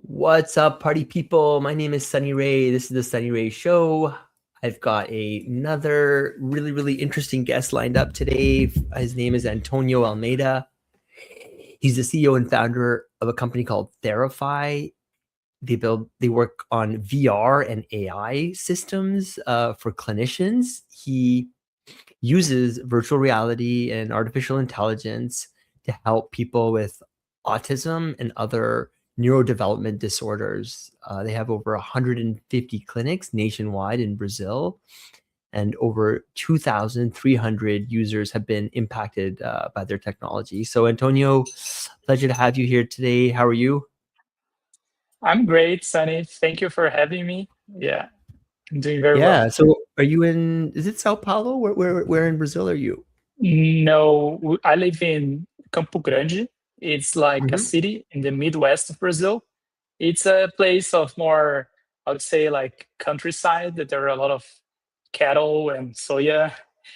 What's up, party people? My name is Sunny Ray. This is the Sunny Ray Show. I've got another really interesting guest lined up today. His name is Antonio Almeida. He's the CEO and founder of a company called Therify. They work on VR and AI systems for clinicians. He uses virtual reality and artificial intelligence to help people with autism and other neurodevelopment disorders. They have over 150 clinics nationwide in Brazil, and over 2,300 users have been impacted by their technology. So, Antonio, pleasure to have you here today. How are you? I'm great, Sunny. Thank you for having me. Yeah, I'm doing very well. Yeah. So, are you in? Is it Sao Paulo? Where in Brazil are you? No, I live in Campo Grande. It's like a Mhm. city in the Midwest of Brazil. It's a place of more, I would say, like countryside. That there are a lot of cattle and soya.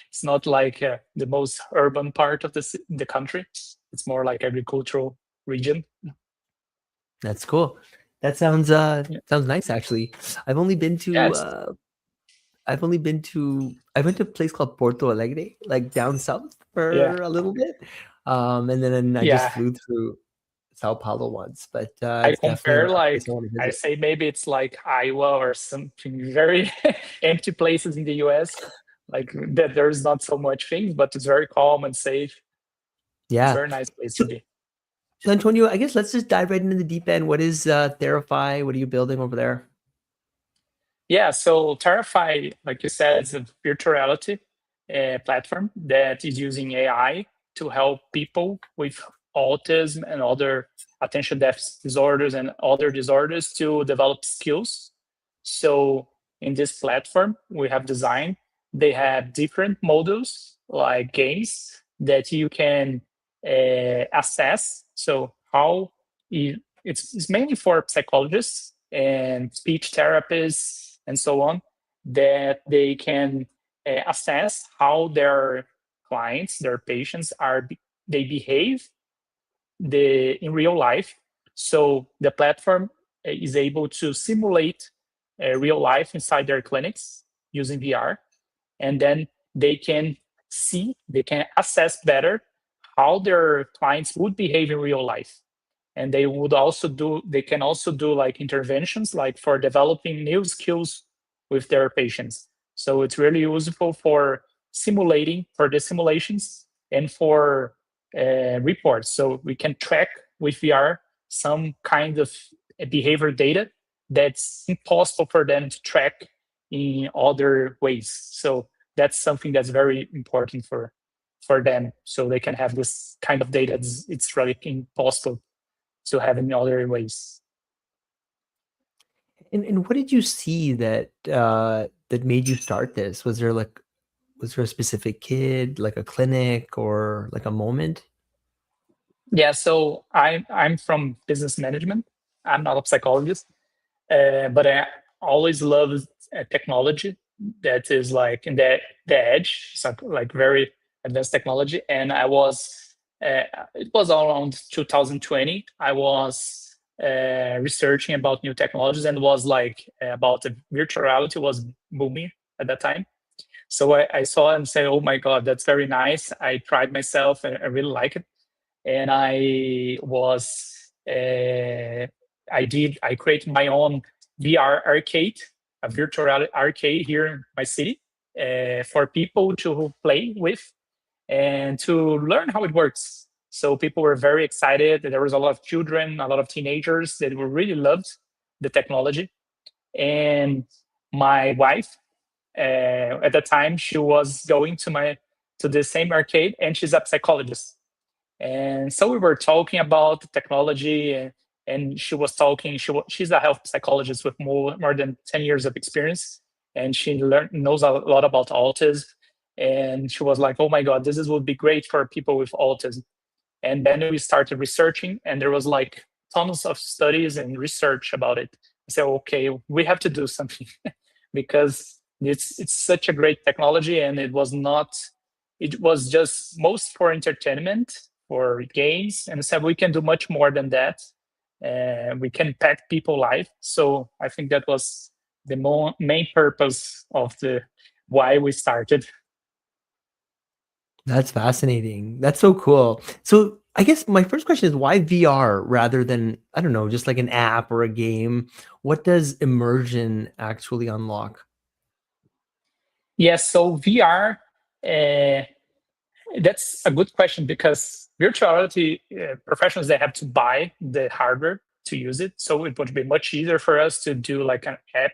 It's not like the most urban part of the country. It's more like agricultural region. That's cool. That sounds Yeah, sounds nice actually. I've only been yeah, to I went to a place called Porto Alegre, like down south yeah, for a little bit. And then I just yeah. flew through Sao Paulo once, but I it's definitely compare a place I like want to I visit. say maybe it's like Iowa or something very empty places in the US, like that there's not so much things, but it's very calm and safe. It's a Yeah. very nice place So, to be. so Antonio, I guess let's just dive right into the deep end. What is Therify? What are you building over there? Yeah, so Terrify, like you said, is a virtual reality platform that is using AI to help people with autism and other attention deficit disorders and other disorders to develop skills. So in this platform, we have designed, they have different models like games that you can assess. So how it's mainly for psychologists and speech therapists and so on, that they can assess how their clients, their patients they behave in real life. So the platform is able to simulate real life inside their clinics using VR, and then they can they can assess better how their clients would behave in real life. And they can also do like interventions, like for developing new skills with their patients. So it's really useful for simulating, for the simulations, and for reports. So we can track with VR some kind of behavior data that's impossible for them to track in other ways. So that's something that's very important for them, so they can have this kind of data. It's really impossible to have in other ways. And what did you see that made you start this? Was there a specific kid, like a clinic or like a moment? Yeah, so I'm from business management. I'm not a psychologist, but I always loved technology that is like in the edge, so like very advanced technology. And uh, it was around 2020. I was researching about new technologies, and was like about the virtual reality was booming at that time. So I saw and said, "Oh my God, that's very nice." I tried myself, and I really like it. And I created my own VR arcade, a virtual reality arcade here in my city, for people to play with and to learn how it works. So people were very excited. There was a lot of children, a lot of teenagers that were really loved the technology. And my wife, at the time, she was going to the same arcade, and she's a psychologist. And so we were talking about the technology, and she was talking. She's a health psychologist with more than 10 years of experience, and she knows a lot about autism. And she was like, "Oh my God, would be great for people with autism." And then we started researching, and there was like tons of studies and research about it. I said, "Okay, we have to do something," because it's such a great technology, and it was not. It was just most for entertainment, for games, and said we can do much more than that. we can impact people life. So I think that was the main purpose of the why we started. That's fascinating. That's so cool. So I guess my first question is why VR rather than, I don't know, just like an app or a game? What does immersion actually unlock? Yes, so VR, uh, that's a good question because virtual reality professionals, they have to buy the hardware to use it. So it would be much easier for us to do like an app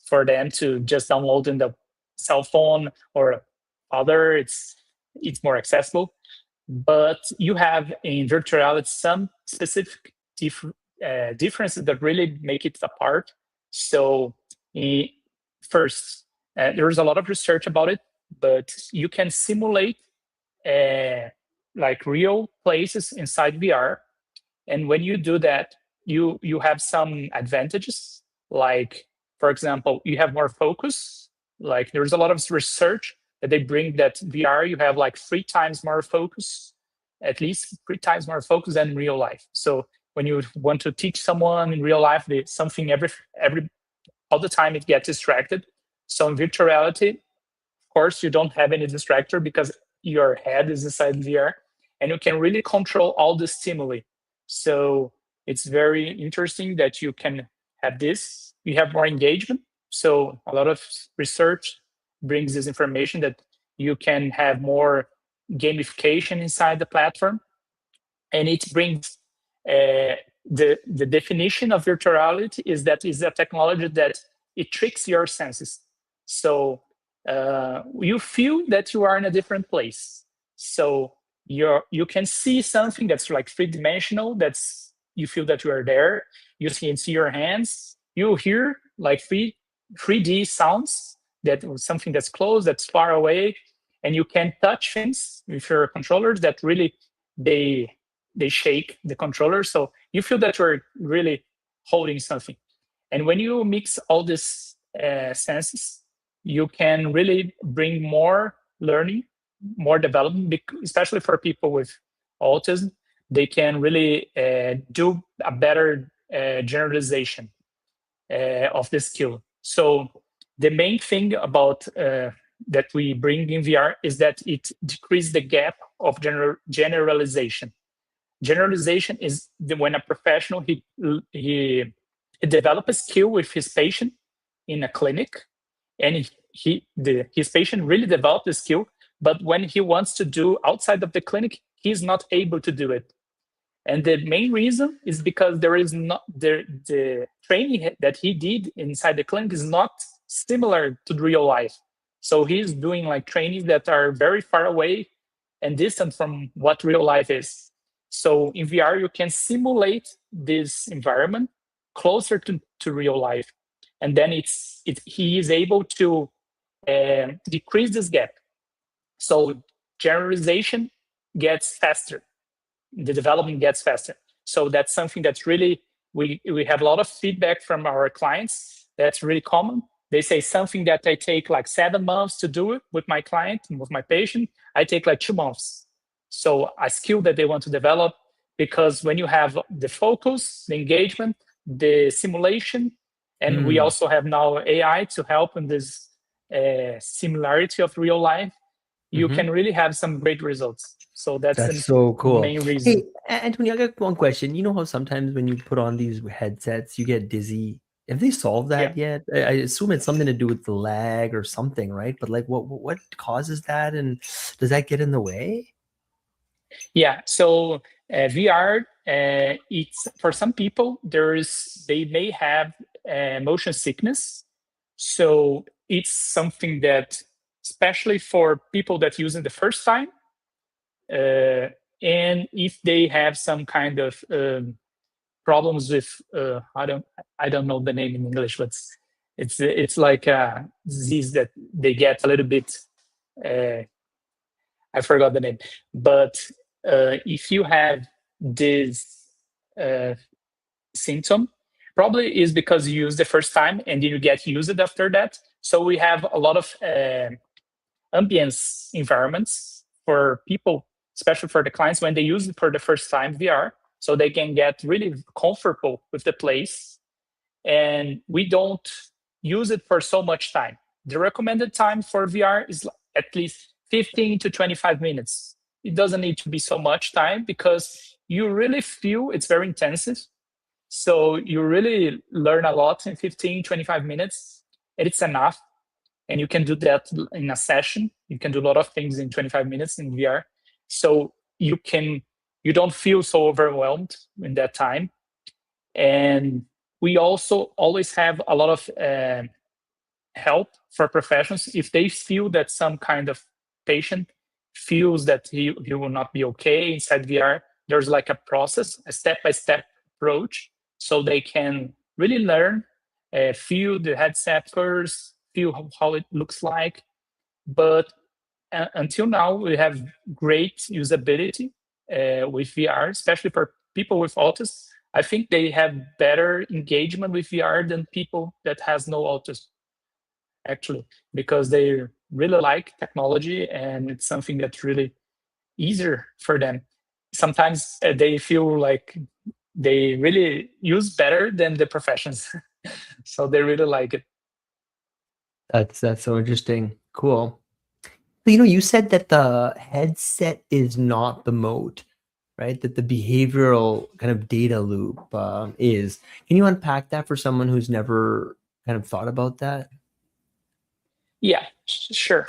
for them to just download in the cell phone or other. It's more accessible. But you have in virtual reality some specific differences that really make it apart. So eh, first, there's a lot of research about it, but you can simulate like real places inside VR. And when you do that, you have some advantages. Like, for example, you have more focus. Like there's a lot of research that they bring that VR, you have like 3 times more focus, at least 3 times more focus than real life. So when you want to teach someone in real life, something every all the time it gets distracted. So in virtual reality, course, you don't have any distractor because your head is inside VR and you can really control all the stimuli. So it's very interesting that you can have this. You have more engagement. So a lot of research brings this information that you can have more gamification inside the platform, and it brings the definition of virtual reality is that is a technology that it tricks your senses. So you feel that you are in a different place. So you can see something that's like 3 dimensional. That's you feel that you are there. You can see your hands. You hear like 3D sounds that something that's close, that's far away, and you can touch things with your controllers that really they they shake the controller. So you feel that you're really holding something. And when you mix all these senses, you can really bring more learning, more development, especially for people with autism. They can really do a better generalization of the skill. So the main thing about that we bring in VR is that it decreases the gap of generalization. Generalization is when a professional he develop a skill with his patient in a clinic, and his patient really developed the skill, but when he wants to do outside of the clinic, he's not able to do it. And the main reason is because there is not the training that he did inside the clinic is not similar to real life. So he's doing like trainings that are very far away and distant from what real life is. So in VR, you can simulate this environment closer to real life. And then he is able to decrease this gap. So generalization gets faster, the development gets faster. So that's something that's really, we have a lot of feedback from our clients. That's really common. They say something that I take like 7 months to do it with my client, with my patient, I take like 2 months. So a skill that they want to develop, because when you have the focus, the engagement, the simulation, and we also have now AI to help in this similarity of real life, you can really have some great results. So that's That's the so cool. main reason. Hey, Anthony, I got one question. You know how sometimes when you put on these headsets, you get dizzy? Have they solved Yeah. that yet? I assume it's something to do with the lag or something, right? But like, what causes that, and does that get in the way? Yeah. So VR, it's for some people they may have motion sickness. So it's something that, especially for people that use it the first time, and if they have some kind of problems with I don't know the name in English, but it's like a disease that they get a little bit. I forgot the name, but if you have this uh, symptom, probably is because you use the first time and then you get used after that. So we have a lot of ambience environments for people, especially for the clients when they use it for the first time VR. so they can get really comfortable with the place. And we don't use it for so much time. The recommended time for VR is at least 15 to 25 minutes. It doesn't need to be so much time because you really feel it's very intensive. So you really learn a lot in 15, 25 minutes, and it's enough. And you can do that in a session. You can do a lot of things in 25 minutes in VR. So you don't feel so overwhelmed in that time. And we also always have a lot of help for professionals if they feel that some kind of patient feels that he will not be okay inside VR. There's like a process, a step-by-step approach, so they can really learn, feel the headset first, feel how it looks like. But until now, we have great usability with VR, especially for people with autism. I think they have better engagement with VR than people that has no autism, actually, because they really like technology and it's something that's really easier for them. Sometimes they feel like they really use better than the professions. So they really like it. That's so interesting. Cool. But, you said that the headset is not the moat, right? That the behavioral kind of data loop is. Can you unpack that for someone who's never kind of thought about that? Yeah, sure.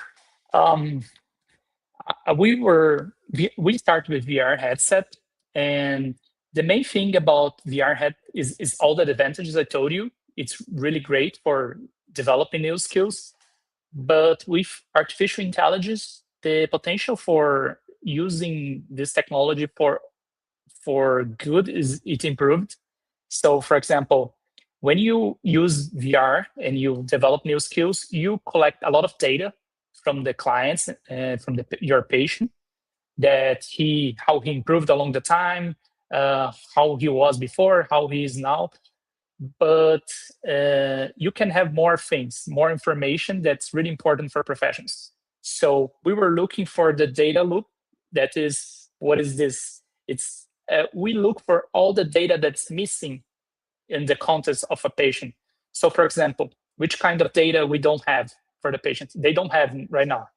We started with VR headset, and the main thing about VR head is all the advantages I told you. It's really great for developing new skills, but with artificial intelligence, the potential for using this technology for good is it improved. So, for example, when you use VR and you develop new skills, you collect a lot of data from the clients and from your patient, that how he improved along the time, how he was before, how he is now. But you can have more things, more information that's really important for professions. So we were looking for the data loop. That is, what is this? It's we look for all the data that's missing in the context of a patient. So, for example, which kind of data we don't have for the patient? They don't have right now.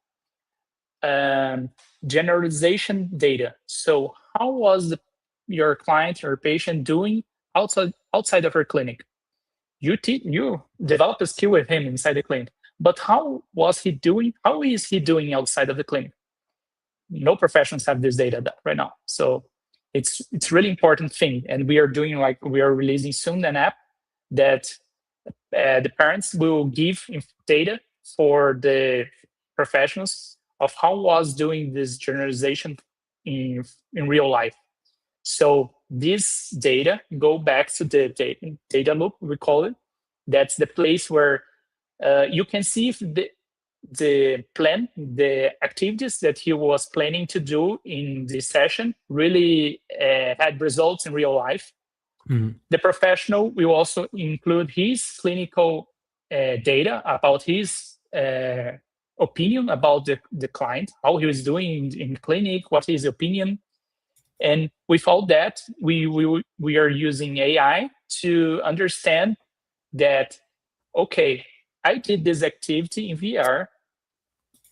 Generalization data. So how was your client or patient doing outside of her clinic? You develop a skill with him inside the clinic, but how was he doing? How is he doing outside of the clinic? No professions have this data right now. So it's really important thing. And we are releasing soon an app that the parents will give data for the professionals of how was doing this generalization in real life. So this data go back to the data loop, we call it. That's the place where you can see if the plan, the activities that he was planning to do in this session really had results in real life. Mm-hmm. The professional will also include his clinical data about his opinion about the client, how he was doing in clinic, what his opinion. And with all that, we are using AI to understand that, okay, I did this activity in VR.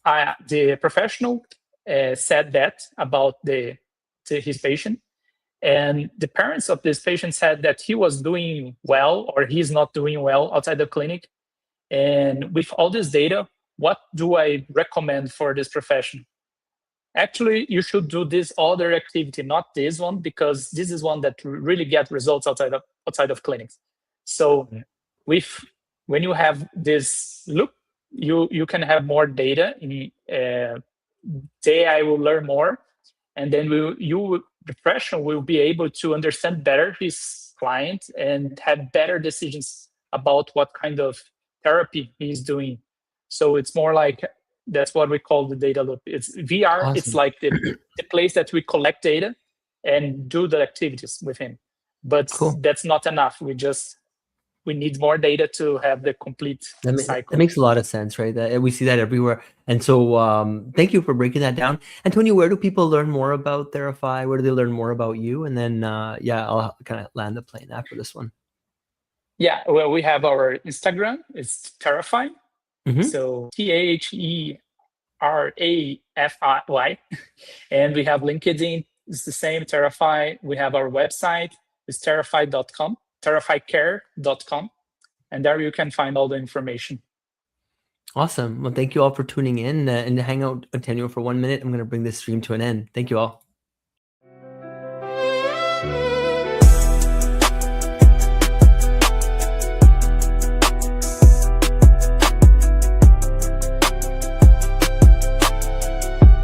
The professional said that about his patient. And the parents of this patient said that he was doing well or he's not doing well outside the clinic. And with all this data, what do I recommend for this profession? Actually, you should do this other activity, not this one, because this is one that really get results outside of clinics. So when you have this loop, you can have more data. The AI will learn more, and then the professional will be able to understand better his client and have better decisions about what kind of therapy he's doing. So it's more like, that's what we call the data loop. It's VR. Awesome. It's like the place that we collect data and do the activities with him. But cool. That's not enough. We we need more data to have the complete That cycle. makes a lot of sense, right? That we see that everywhere. And so thank you for breaking that down. Antonio, where do people learn more about Therify? Where do they learn more about you? And then, I'll kind of land the plane after this one. Yeah, well, we have our Instagram. It's Therify. Mm-hmm. So TheRafi. And we have LinkedIn. It's the same, Therify. We have our website. It's therify.com, therifycare.com. And there you can find all the information. Awesome. Well, thank you all for tuning in and hang out, Antonio, for 1 minute. I'm going to bring this stream to an end. Thank you all.